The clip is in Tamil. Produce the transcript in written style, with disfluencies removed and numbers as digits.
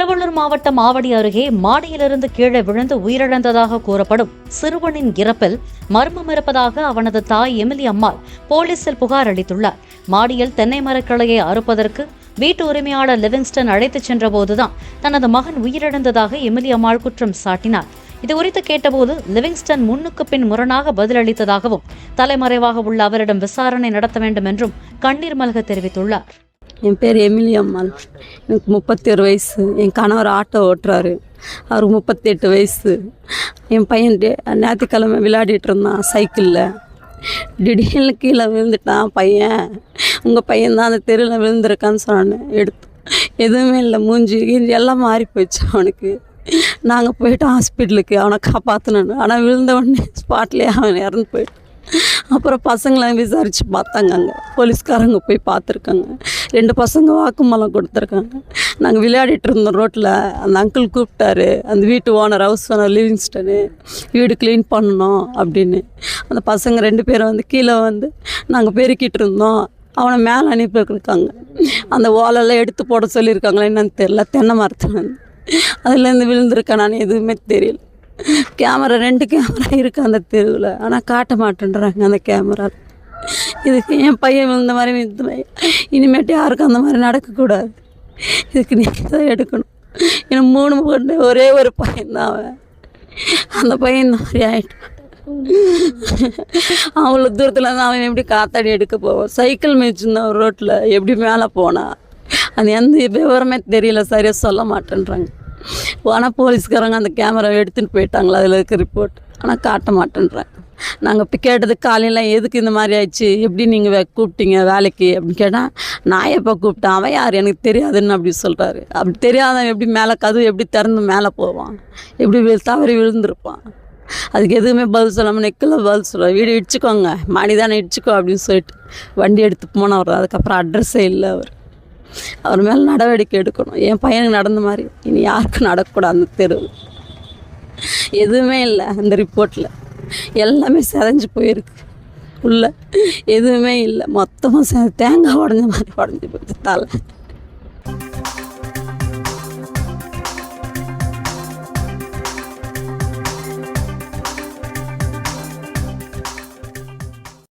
திருவள்ளூர் மாவட்டம் ஆவடி அருகே மாடியிலிருந்து கீழே விழுந்து உயிரிழந்ததாக கூறப்படும் சிறுவனின் இறப்பில் மர்மம் இருப்பதாக அவனது தாய் எமிலி அம்மாள் போலீசில் புகார் அளித்துள்ளார். மாடியில் தென்னை மரக்கிளையை அறுப்பதற்கு வீட்டு உரிமையாளர் லிவிங்ஸ்டன் அழைத்துச் சென்றபோதுதான் தனது மகன் உயிரிழந்ததாக எமிலி அம்மாள் குற்றம் சாட்டினார். இதுகுறித்து கேட்டபோது லிவிங்ஸ்டன் முன்னுக்கு பின் முரணாக பதிலளித்ததாகவும் தலைமறைவாக உள்ள அவரிடம் விசாரணை நடத்த வேண்டும் என்றும் கண்ணீர் மல்க தெரிவித்துள்ளார். என் பேர் எமிலி அம்மாள். எனக்கு 31 வயசு. என் கணவர் ஆட்டோ ஓட்டுறாரு. அவருக்கு 38 வயசு. என் பையன் ஞாயிற்றுக்கிழமை விளையாடிட்டு இருந்தான் சைக்கிளில். திடீர்னு கீழே விழுந்துட்டான் பையன். உங்கள் பையன்தான் அந்த தெருவில் விழுந்திருக்கான்னு சொன்னான்னு எடுத்து எதுவுமே இல்லை, மூஞ்சி எல்லாம் மாறி போயிடுச்சு அவனுக்கு. நாங்கள் போய்ட்டு ஹாஸ்பிட்டலுக்கு அவனை காப்பாற்றணும். ஆனால் விழுந்த உடனே ஸ்பாட்லேயே அவன் இறந்து போயிட்டான். அப்புறம் பசங்களை விசாரித்து பார்த்தாங்க. அங்கே போலீஸ்காரங்க போய் பார்த்துருக்காங்க. 2 பசங்க வாக்குமூலம் கொடுத்துருக்காங்க. நாங்கள் விளையாடிட்டு இருந்தோம் ரோட்டில். அந்த அங்கிள் கூப்பிட்டாரு, அந்த வீட்டு ஓனர் ஹவுஸ் ஓனர் லிவிங்ஸ்டனு, வீடு க்ளீன் பண்ணணும் அப்படின்னு. அந்த பசங்க 2 பேரும் வந்து கீழே வந்து நாங்கள் பெருக்கிட்டு இருந்தோம். அவனை மேலே அனுப்பியிருக்காங்க. அந்த ஓலெல்லாம் எடுத்து போட சொல்லியிருக்காங்களா என்னன்னு தெரியல. தென்னை மரத்தில் அதுலேருந்து விழுந்திருக்கேன். நான் எதுவுமே தெரியல. கேமரா 2 கேமரா இருக்குது அந்த தெருவில். ஆனால் காட்ட மாட்டேன்றாங்க அந்த கேமரா. இதுக்கு என் பையன் விழுந்த மாதிரி இனிமேட்டு யாருக்கும் அந்த மாதிரி நடக்கக்கூடாது. இதுக்கு நீங்கள் தான் எடுக்கணும். எனக்கு 3 பொண்ணு, ஒரே ஒரு பையன்தான் அவன். அந்த பையன் இந்த மாதிரி ஆகிட்டான். அவ்வளோ தூரத்தில் தான் அவன் எப்படி காத்தாடி எடுக்க போவான். சைக்கிள் மிதிச்சிருந்தான் ஒரு ரோட்டில். எப்படி மேலே போனான் அது எந்த விவரமே தெரியல, சரியாக சொல்ல மாட்டேன்றாங்க. ஆனால் போலீஸ்காரங்க அந்த கேமராவை எடுத்துகிட்டு போயிட்டாங்களா, அதில் இருக்க ரிப்போர்ட். ஆனால் காட்ட மாட்டேன்றாங்க. நாங்கள் இப்போ கேட்டது காலையில் எதுக்கு இந்த மாதிரி ஆயிடுச்சு, எப்படி நீங்கள் கூப்பிட்டீங்க வேலைக்கு அப்படின்னு கேட்டால், நான் எப்போ கூப்பிட்டேன், அவன் யார் எனக்கு தெரியாதுன்னு அப்படி சொல்கிறாரு. அப்படி தெரியாதவன் எப்படி மேலே கதவு எப்படி திறந்து மேலே போவான், எப்படி தவறி விழுந்திருப்பான். அதுக்கு எதுவுமே பதில் சொல்லாமல் நெக்கில் பதில் சொல்லுவார். வீடு இடிச்சுக்கோங்க, மாடி தானே இடிச்சுக்கோ அப்படின்னு சொல்லிட்டு வண்டி எடுத்து போனவர். அதுக்கப்புறம் அட்ரஸே இல்லை. அவர் மேலே நடவடிக்கை எடுக்கணும். என் பையனுக்கு நடந்த மாதிரி இனி யாருக்கும் நடக்கக்கூடாது. அந்த தெரு எதுவுமே இல்லை. அந்த ரிப்போர்ட்டில் எல்லாமே செதஞ்சு போயிருக்கு. உள்ள எதுவுமே இல்லை. மொத்தமாக தேங்காய் உடஞ்ச மாதிரி உடஞ்சி போயிடுச்சு தலை.